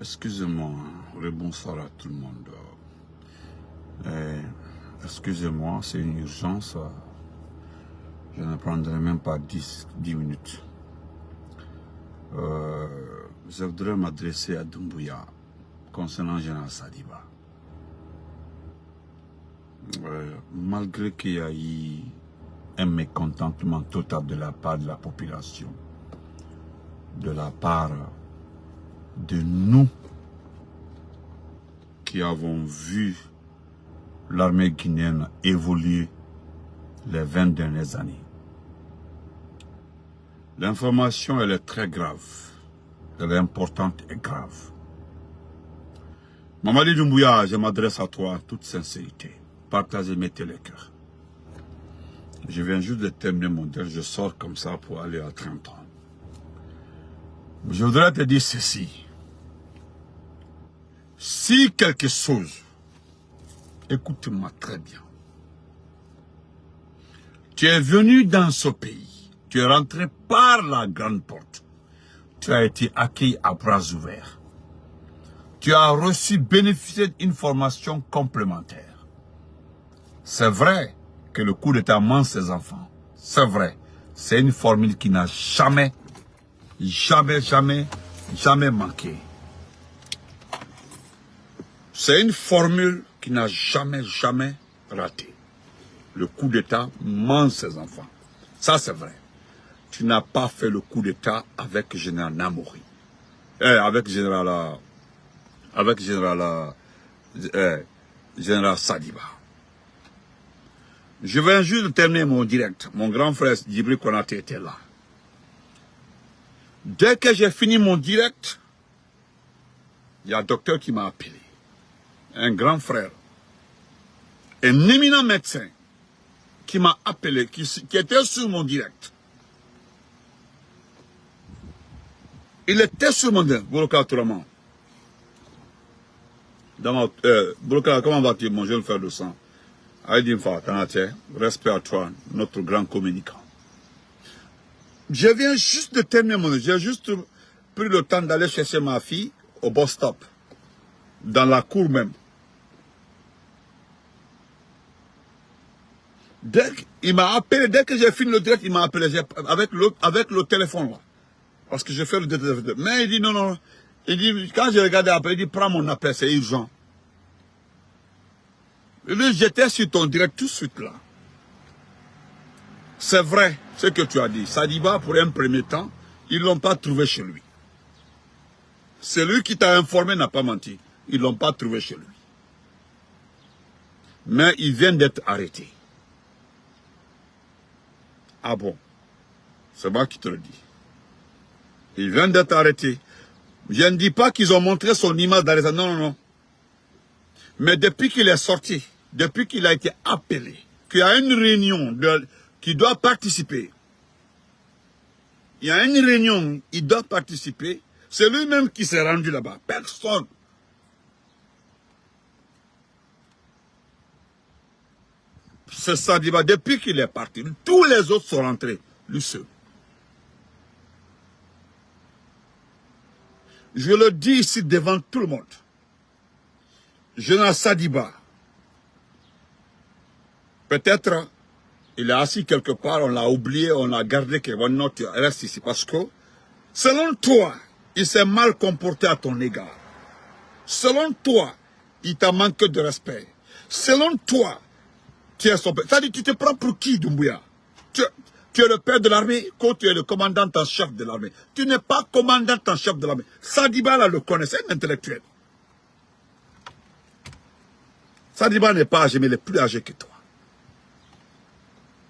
Excusez-moi, bonsoir à tout le monde. Excusez-moi, c'est une urgence. Je ne prendrai même pas 10 minutes. Je voudrais m'adresser à Doumbouya concernant Général Sadiba. Malgré qu'il y a eu un mécontentement total de la part de la population, de la part de nous qui avons vu l'armée guinéenne évoluer les 20 dernières années. L'information, elle est très grave. Elle est importante et grave. Mamadi Doumbouya, je m'adresse à toi en toute sincérité. Partagez, mettez les cœurs. Je viens juste de terminer mon deuil, je sors comme ça pour aller à 30 ans. Je voudrais te dire ceci. Si quelque chose, écoute-moi très bien. Tu es venu dans ce pays, tu es rentré par la grande porte. Tu as été accueilli à bras ouverts. Tu as reçu, bénéficié d'une formation complémentaire. C'est vrai que le coup d'État mange ses enfants. C'est vrai. C'est une formule qui n'a jamais manqué. C'est une formule qui n'a jamais raté. Le coup d'État mange ses enfants. Ça, c'est vrai. Tu n'as pas fait le coup d'État avec Général Namori. Avec Général Sadiba. Je viens juste de terminer mon direct. Mon grand frère Djibril Konaté était là. Dès que j'ai fini mon direct, il y a un docteur qui m'a appelé. Un grand frère. Un éminent médecin qui m'a appelé, qui était sur mon direct. Il était sur mon direct, Bouloka Touraman. Bouloka, comment vas-tu, mon jeune frère de sang? Aïdimfa, Tanaté, respect à toi, notre grand communicant. Je viens juste de terminer mon direct. J'ai juste pris le temps d'aller chercher ma fille au bus stop, dans la cour même. Il m'a appelé, dès que j'ai fini le direct, il m'a appelé avec le téléphone là. Parce que j'ai fait le direct. Mais il dit non. Il dit, quand j'ai regardé après, il dit prends mon appel, c'est urgent. Et lui, j'étais sur ton direct tout de suite là. C'est vrai ce que tu as dit. Sadiba, pour un premier temps, ils ne l'ont pas trouvé chez lui. Celui qui t'a informé n'a pas menti. Ils ne l'ont pas trouvé chez lui. Mais il vient d'être arrêté. Ah bon? C'est moi qui te le dis. Il vient d'être arrêté. Je ne dis pas qu'ils ont montré son image d'arrestation. Non. Mais depuis qu'il est sorti, depuis qu'il a été appelé, qu'il y a une réunion qui doit participer. Il y a une réunion, il doit participer. C'est lui-même qui s'est rendu là-bas. Personne. C'est Sadiba, depuis qu'il est parti, tous les autres sont rentrés, lui seul. Je le dis ici devant tout le monde. Général Sadiba, peut-être il est assis quelque part, on l'a oublié, on l'a gardé, qu'il reste ici. Parce que, selon toi, il s'est mal comporté à ton égard. Selon toi, il t'a manqué de respect. Selon toi, tu es son père. C'est-à-dire, tu te prends pour qui, Doumbouya? Tu es le père de l'armée, quand tu es le commandant en chef de l'armée. Tu n'es pas commandant en chef de l'armée. Sadiba, là, le connaît, c'est un intellectuel. Sadiba n'est pas âgé, mais il est plus âgé que toi.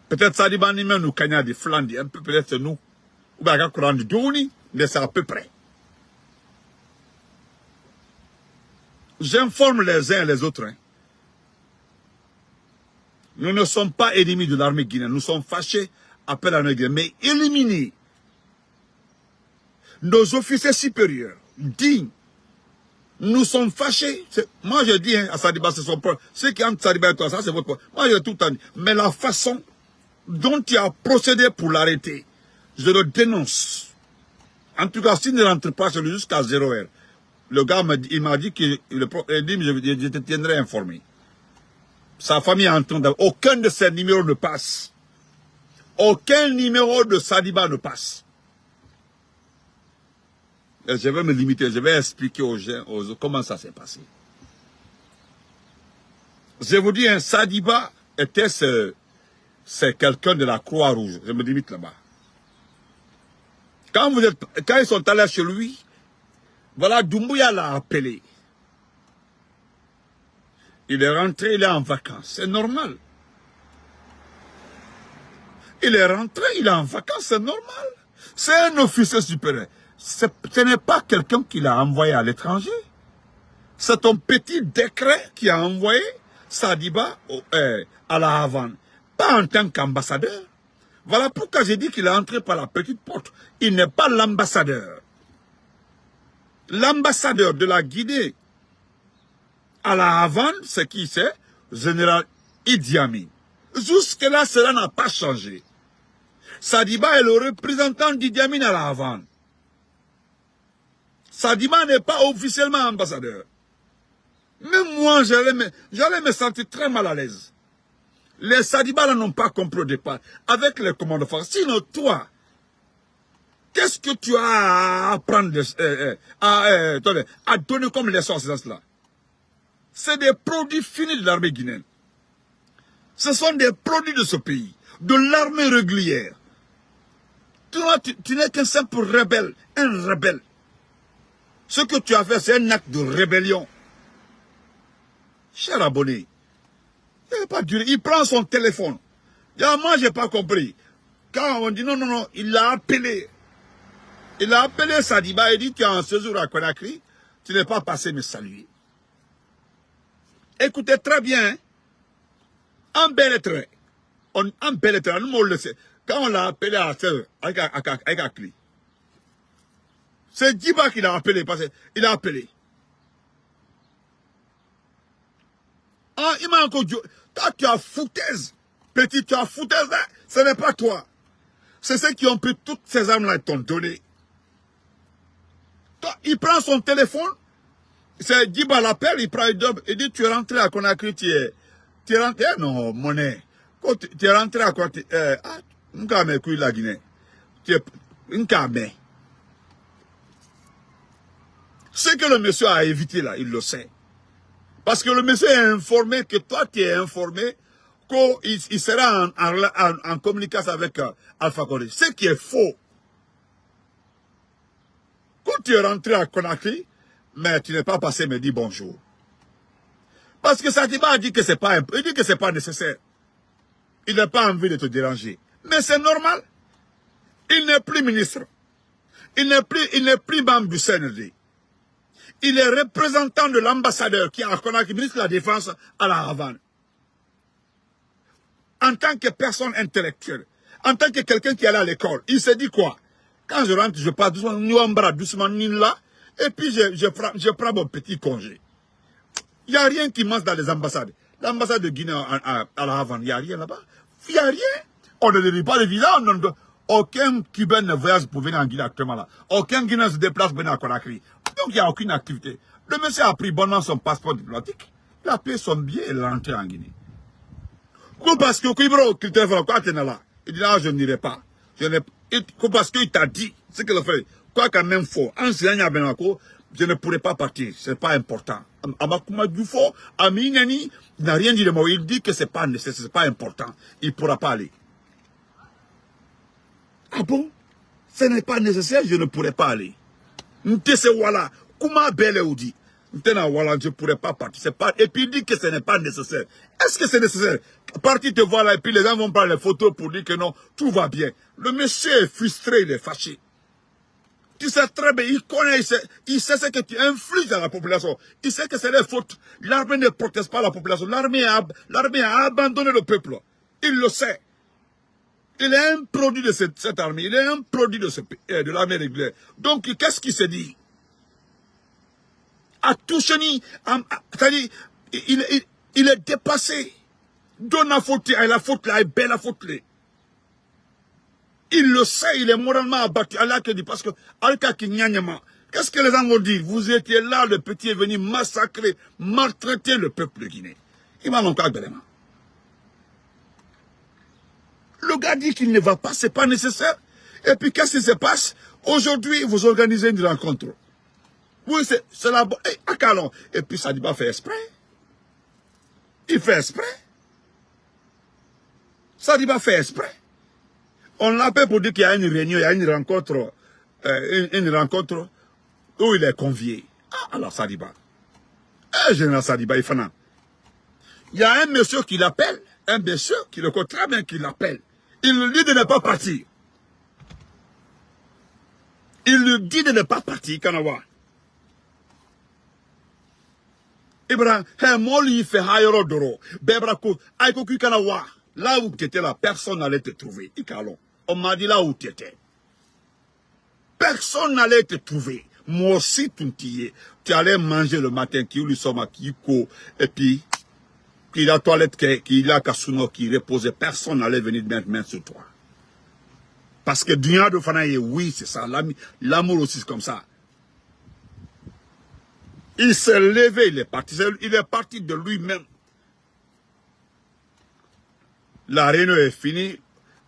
Peut-être Sadiba ni même nous cagna des Flandres, un peu peut-être nous. Ou bien Courant de Douni, mais c'est à peu près. J'informe les uns et les autres. Nous ne sommes pas ennemis de l'armée guinéenne. Nous sommes fâchés après l'armée guinéenne. Mais éliminer nos officiers supérieurs, dignes, nous sommes fâchés. Moi je dis à Sadiba, c'est son problème. Ceux qui entrent Sadiba et toi, ça c'est votre problème. Moi je tout le temps dit. Mais la façon dont tu as procédé pour l'arrêter, je le dénonce. En tout cas, s'il ne rentre pas chez lui jusqu'à 0 heure, Le gars, il m'a dit que je te tiendrai informé. Sa famille est en train d'avoir... Aucun de ses numéros ne passe. Aucun numéro de Sadiba ne passe. Et je vais me limiter, je vais expliquer aux gens comment ça s'est passé. Je vous dis, un Sadiba était c'est quelqu'un de la Croix-Rouge. Je me limite là-bas. Quand ils sont allés chez lui, voilà, Doumbouya l'a appelé. Il est rentré, il est en vacances. C'est normal. Il est rentré, il est en vacances, c'est normal. C'est un officier supérieur. Ce n'est pas quelqu'un qui l'a envoyé à l'étranger. C'est ton petit décret qui a envoyé Sadiba à la Havane. Pas en tant qu'ambassadeur. Voilà pourquoi j'ai dit qu'il est entré par la petite porte. Il n'est pas l'ambassadeur. L'ambassadeur de la Guinée à la Havane, c'est qui c'est? Général Idi Amin. Jusque-là, cela n'a pas changé. Sadiba est le représentant d'Idi Amin à la Havane. Sadiba n'est pas officiellement ambassadeur. Même moi, j'allais me sentir très mal à l'aise. Les Sadiba n'ont pas compris au départ avec les commandes forces. Sinon, toi, qu'est-ce que tu as à apprendre, à donner comme leçon à ces gens-là? C'est des produits finis de l'armée guinéenne. Ce sont des produits de ce pays, de l'armée régulière. Toi, tu n'es qu'un simple rebelle, un rebelle. Ce que tu as fait, c'est un acte de rébellion. Cher abonné, il prend son téléphone. Moi, je n'ai pas compris. Quand on dit non, il l'a appelé. Il a appelé Sadiba et dit tu as un séjour à Conakry, tu n'es pas passé me saluer. Écoutez très bien, en bel lettre, nous on le sait. Quand on l'a appelé à Akli, c'est Diba qui l'a appelé, parce qu'il a appelé. Ah, il m'a encore dit, toi tu as foutaise, petit, tu as foutaise, hein? Ce n'est pas toi. C'est ceux qui ont pris toutes ces armes-là et t'ont donné. Toi, il prend son téléphone, c'est Diba l'appelle, il dit tu es rentré à Conakry, tu es rentré, non, monnaie. Tu es rentré à Conakry, Nkame Kouy la Guinée. Tu es, Nkame. Ce que le monsieur a évité là, il le sait. Parce que le monsieur est informé que toi tu es informé qu'il sera en communication avec Alpha Condé. Ce qui est faux. Quand tu es rentré à Conakry, mais tu n'es pas passé me dire bonjour. Parce que Sadiba a dit que c'est pas, il dit que c'est pas nécessaire. Il n'a pas envie de te déranger. Mais c'est normal. Il n'est plus ministre. Il n'est plus membre du CNRD. Il est représentant de l'ambassadeur qui est à Conakry, ministre de la Défense à la Havane. En tant que personne intellectuelle, en tant que quelqu'un qui est allé à l'école, il s'est dit quoi? Quand je rentre, je passe doucement, là, et puis je prends mon petit congé. Il n'y a rien qui manque dans les ambassades. L'ambassade de Guinée à la Havane, il n'y a rien là-bas. Il n'y a rien. On ne donne pas de visa. Aucun Cubain ne voyage pour venir en Guinée actuellement là. Aucun Guinéen se déplace pour venir à Conakry. Donc il n'y a aucune activité. Le monsieur a pris bonnement son passeport diplomatique. Il a payé son billet et il est rentré en Guinée. Parce que il dit là, je n'irai pas. Parce qu'il t'a dit, c'est que le frère, quoi quand même faux. Je ne pourrais pas partir, ce n'est pas important. Amakuma Dufo, Aminani, n'a rien dit de moi. Il dit que ce n'est pas nécessaire, ce n'est pas important. Il ne pourra pas aller. Ah bon? Ce n'est pas nécessaire, je ne pourrais pas aller. N'tese voilà, comment belle ou dit? N'tena voilà, je ne pourrais pas partir. Et puis il dit que ce n'est pas nécessaire. Est-ce que c'est nécessaire? Partir te voir et puis les gens vont prendre les photos pour dire que non, tout va bien. Le monsieur est frustré, il est fâché. Tu sais très bien, il connaît, il sait ce que tu infliges à la population. Il sait que c'est des fautes. L'armée ne proteste pas la population. L'armée a abandonné le peuple. Il le sait. Il est un produit de cette armée. Il est un produit de l'armée régulière. Donc, qu'est-ce qu'il s'est dit? À Toucheni, c'est-à-dire, il est dépassé. Donne la faute, la faute là, belle la faute là. Il le sait, il est moralement abattu. Allah qui dit, parce que, Alka qui nyanyama, Qu'est-ce que les gens vont dire? Vous étiez là, le petit est venu massacrer, maltraiter le peuple de Guinée. Il m'a encore bellement. Le gars dit qu'il ne va pas, c'est pas nécessaire. Et puis qu'est-ce qui se passe? Aujourd'hui, vous organisez une rencontre. Oui, c'est la bonne. Et puis Sadiba fait exprès. Il fait exprès. Sadiba fait exprès. On l'appelle pour dire qu'il y a une réunion, il y a une rencontre où il est convié. Ah, alors Sadiba. Général Sadiba, il y a un monsieur qui l'appelle, un monsieur qui le connaît très bien qui l'appelle. Il lui dit de ne pas partir. Il lui dit de ne pas partir, Kanawa. Ibrahim, moi lui fait Hayoro Doro. Bebrako, Aikoku Kanawa. Là où tu étais là, personne n'allait te trouver. Ikalon. On m'a dit là où tu étais. Personne n'allait te trouver. Moi aussi, tu allais manger le matin, qui lui sommes à Kiko, et puis, qu'il a toilette, qu'il a Kasuno qui reposait. Personne n'allait venir mettre main sur toi. Parce que Dunia de Fanaye, oui, c'est ça. L'amour aussi, c'est comme ça. Il s'est levé, il est parti de lui-même. La réunion est finie,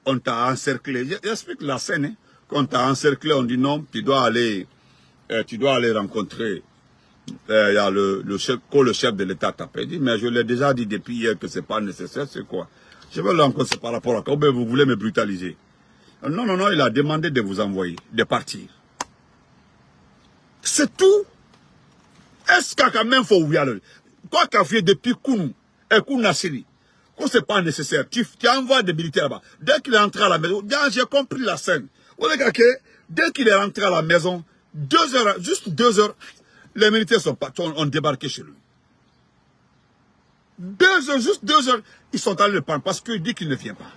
on t'a encerclé. J'explique la scène. Hein. Quand on t'a encerclé, on dit non, tu dois aller rencontrer. Il y a le chef de l'État t'a dit, mais je l'ai déjà dit depuis hier que c'est pas nécessaire, c'est quoi? Je veux le rencontrer par rapport à quoi? Vous voulez me brutaliser? Non, non, non, il a demandé de vous envoyer, de partir. C'est tout. Est-ce qu'il y a quand même faut oublier? Quoi qu'a fait depuis Kounou et Kounassiri? Quand c'est pas nécessaire, tu envoies des militaires là-bas. Dès qu'il est rentré à la maison, j'ai compris la scène. Dès qu'il est rentré à la maison, 2 heures, juste 2 heures, les militaires sont partis, ont débarqué chez lui. 2 heures, juste 2 heures, ils sont allés le prendre parce qu'il dit qu'il ne vient pas.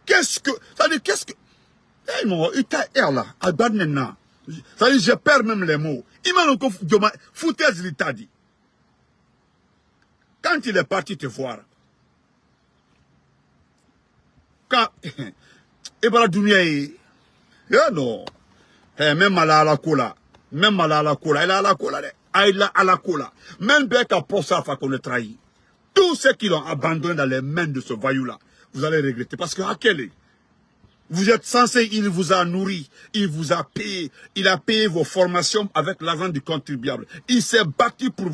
Qu'est-ce que... Ça dit, qu'est-ce que... Il t'a là, à Badnena. Ça dit, je perds même les mots. Il m'a encore foutaise, il t'a dit. Quand il est parti te voir, quand... Ibra Dunia non. Même à la cola. Même à la cola. Il a à la cola. Il a à la cola. Même Beka Prosafa qu'on a trahi. Tous ceux qui l'ont abandonné dans les mains de ce voyou-là, vous allez regretter. Parce que à quel est? Vous êtes censé, il vous a nourri, il vous a payé, il a payé vos formations avec l'argent du contribuable. Il s'est battu pour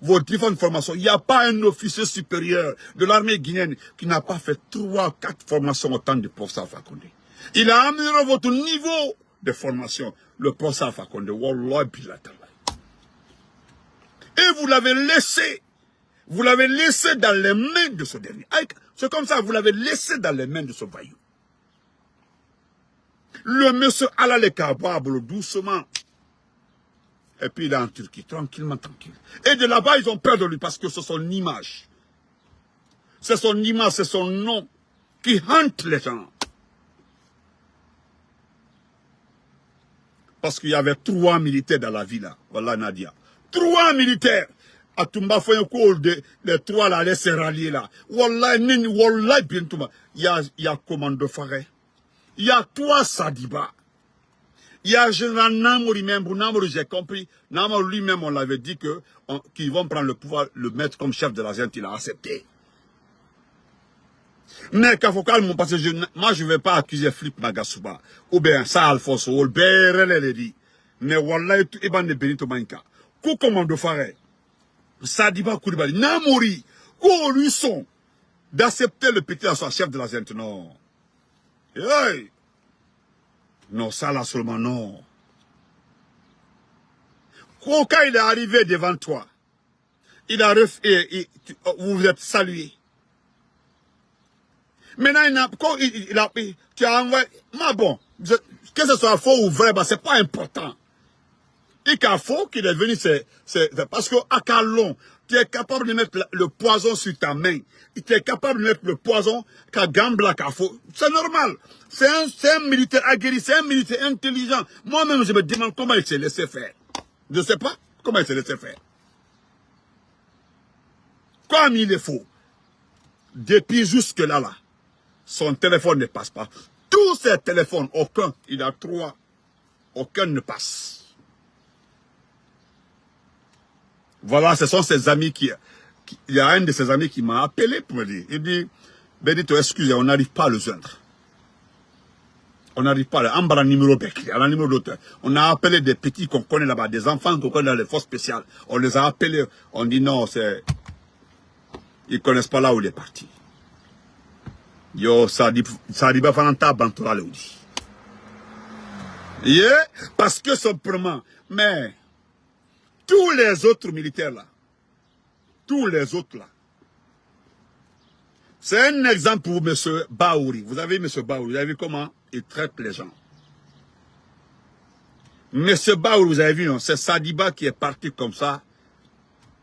vos différentes formations. Il n'y a pas un officier supérieur de l'armée guinéenne qui n'a pas fait 3 ou 4 formations au temps de professeur Fakonde. Il a amélioré votre niveau de formation, le professeur Fakonde. Wallah bilatala. Et vous l'avez laissé dans les mains de ce dernier. C'est comme ça, vous l'avez laissé dans les mains de ce voyou. Le monsieur alla les cabables doucement. Et puis il est en Turquie, tranquillement, tranquille. Et de là-bas, ils ont peur de lui parce que c'est son image. C'est son image, c'est son nom qui hante les gens. Parce qu'il y avait 3 militaires dans la ville. Voilà Nadia. 3 militaires. À Toumba Foyoko, les 3 là, allaient se rallier là. Wallah, bien Toumba. Il y a commando Faré. Il y a 3 Sadiba. Il y a général Namouri même. Namouri, j'ai compris. Namouri lui-même, on l'avait dit qu'ils vont prendre le pouvoir, le mettre comme chef de la gente. Il a accepté. Mais Kafokal, parce que moi, je ne vais pas accuser Flip Magasuba. Ou bien ça, Alfonso, ou le dit. Mais Wallah, et ban de Benito Manka. Kou commando Faré. Sadiba Koulibaly. Namouri. Kou lui sont d'accepter le petit à son chef de la gente. Non. Hey. Non, ça là seulement, non. Quand il est arrivé devant toi, vous vous êtes salué. Maintenant, tu as envoyé, mais bon, que ce soit faux ou vrai, bah, c'est pas important. Et qu'à faux qu'il est venu, c'est parce que à Calon, tu es capable de mettre le poison sur ta main. Tu es capable de mettre le poison qu'à Gambla, qu'à faux. C'est normal. C'est un militaire aguerri, c'est un militaire intelligent. Moi-même, je me demande comment il s'est laissé faire. Je ne sais pas comment il s'est laissé faire. Comme il est faux. Depuis jusque-là, son téléphone ne passe pas. Tous ses téléphones, aucun, il a 3. aucun ne passe. Voilà, ce sont ses amis il y a un de ses amis qui m'a appelé pour me dire, il dit, Benito, excusez, on n'arrive pas à le joindre. On n'arrive pas à le numéro bec, à la numéro d'auteur. On a appelé des petits qu'on connaît là-bas, des enfants qu'on connaît dans les forces spéciales. On les a appelés, on dit non, ils ne connaissent pas là où il est parti. Yo, ça dit pas Fananta Bantola le dit. Yeah, parce que simplement, mais tous les autres militaires là, tous les autres là, c'est un exemple pour vous, M. Baouri. Vous avez vu M. Baouri, vous avez vu comment il traite les gens. M. Baouri, vous avez vu, c'est Sadiba qui est parti comme ça,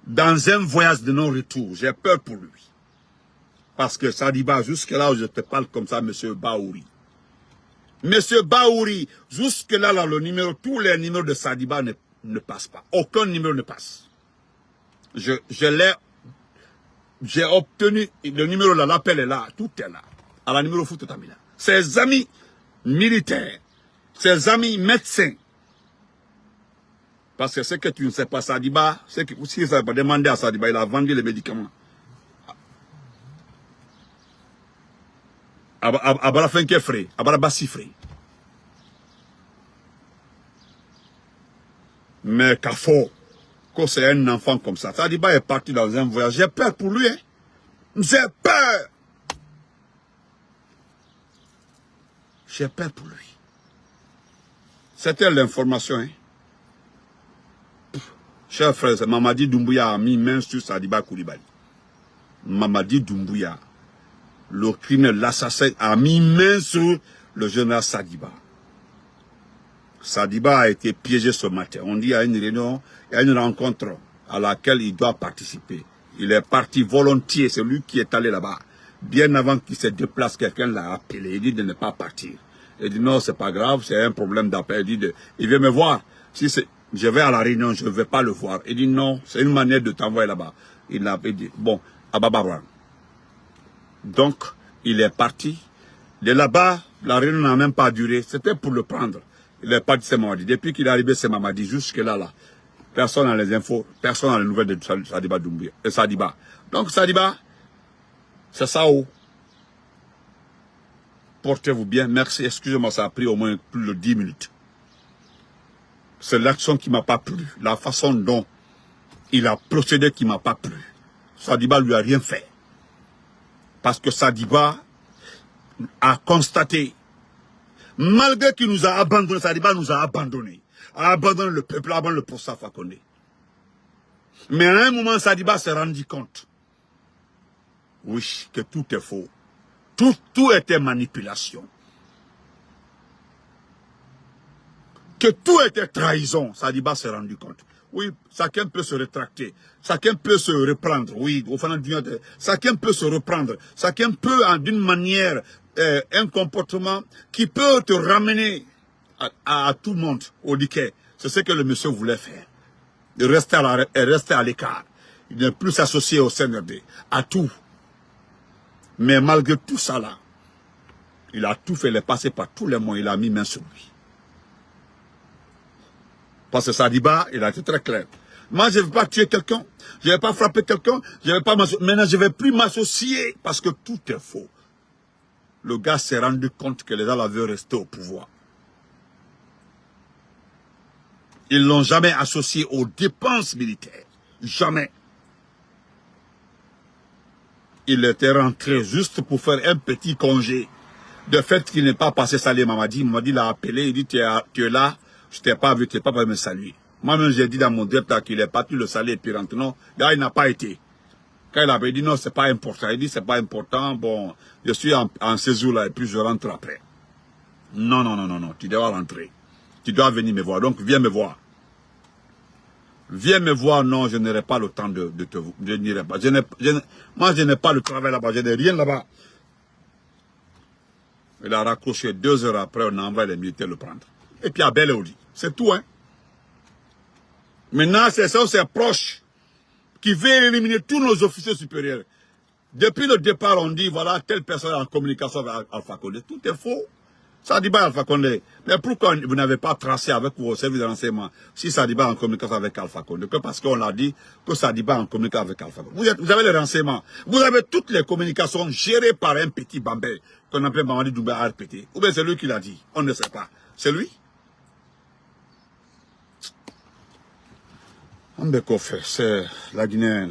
dans un voyage de non-retour. J'ai peur pour lui. Parce que Sadiba, jusque là où je te parle comme ça, M. Baouri. M. Baouri, jusque là, le numéro, tous les numéros de Sadiba ne passent pas. Aucun numéro ne passe. J'ai obtenu le numéro là, l'appel est là, tout est là. À la numéro foot Tamila. Ses amis militaires, ses amis médecins. Parce que ce que tu ne sais pas, Sadiba, c'est que si ça va demander à Sadiba, il a vendu les médicaments. À la fin qui est frais, à la bassi frais. Mais Kafo, quand c'est un enfant comme ça, Sadiba est parti dans un voyage. J'ai peur pour lui, hein. J'ai peur. J'ai peur pour lui. C'était l'information, hein. Cher frère, Mamadi Doumbouya a mis main sur Sadiba Koulibaly. Mamadi Doumbouya, le criminel, l'assassin, a mis main sur le général Sadiba. Sadiba a été piégé ce matin. On dit il y a une réunion, il y a une rencontre à laquelle il doit participer. Il est parti volontiers, c'est lui qui est allé là-bas. Bien avant qu'il se déplace, quelqu'un l'a appelé. Il dit de ne pas partir. Il dit non, c'est pas grave, c'est un problème d'appel. Il vient me voir. Si je vais à la réunion, je ne vais pas le voir. Il dit non, c'est une manière de t'envoyer là-bas. Il a dit, bon, à Babarouan. Donc, il est parti. De là-bas, la réunion n'a même pas duré. C'était pour le prendre. Il est parti, c'est Mamadi. Depuis qu'il est arrivé, c'est Mamadi. Jusque-là, personne n'a les infos, personne n'a les nouvelles de Sadiba Doumbouya. Sadiba. Donc, Sadiba, c'est ça où. Portez-vous bien. Merci. Excusez-moi, ça a pris au moins plus de 10 minutes. C'est l'action qui ne m'a pas plu. La façon dont il a procédé qui ne m'a pas plu. Sadiba lui a rien fait. Parce que Sadiba a constaté, malgré qu'il nous a abandonnés, Sadiba nous a abandonnés. A abandonné le peuple, a abandonné le professeur Fakonde. Mais à un moment, Sadiba s'est rendu compte. Oui, que tout est faux. Tout était manipulation. Que tout était trahison. Sadiba s'est rendu compte. Oui, chacun peut se rétracter. Chacun peut se reprendre. Oui, au fond du chacun peut se reprendre. Chacun peut, d'une manière, un comportement qui peut te ramener à tout le monde au diquet. C'est ce que le monsieur voulait faire. De rester à l'écart. Il ne plus s'associer au CNRD. À tout. Mais malgré tout ça là, il a tout fait, il est passé par tous les moyens, il a mis main sur lui. Parce que Sadiba, il a été très clair. Moi, je ne vais pas tuer quelqu'un, je ne vais pas frapper quelqu'un, je ne vais pas m'associer. Maintenant, je ne vais plus m'associer parce que tout est faux. Le gars s'est rendu compte que les gens l'avaient resté au pouvoir. Ils ne l'ont jamais associé aux dépenses militaires. Jamais. Il était rentré juste pour faire un petit congé. De fait qu'il n'est pas passé saluer Mamadi. Mamadi l'a appelé, il dit tu es là, je t'ai pas vu, tu n'es pas venu me saluer. Moi-même j'ai dit dans mon direct qu'il est parti le saluer et puis rentre. Non, là il n'a pas été. Quand il avait dit non, c'est pas important. Il dit c'est pas important, bon, je suis en séjour là et puis je rentre après. Non, non, non, non, non, tu dois rentrer. Tu dois venir me voir, donc viens me voir. Viens me voir, non, je n'aurai pas le temps de te... Je n'irai pas. Moi, je n'ai pas le travail là-bas, je n'ai rien là-bas. Il a raccroché 2 heures après, on a envoyé les militaires le prendre. Et puis à Bel-Audi. C'est tout, hein. Maintenant, c'est ça, c'est proche qui veut éliminer tous nos officiers supérieurs. Depuis le départ, on dit, voilà, telle personne est en communication avec Alpha Condé. Tout est faux. Sadiba Alpha Condé. Mais pourquoi vous n'avez pas tracé avec vos services de renseignement si Sadiba est en communication avec Alpha Condé? Que parce qu'on l'a dit que Sadiba est en communication avec Alpha Condé. Vous avez les renseignements. Vous avez toutes les communications gérées par un petit Bambé qu'on appelle Mamadi Doumbé RPT. Ou bien c'est lui qui l'a dit. On ne sait pas. C'est lui? C'est la Guinée,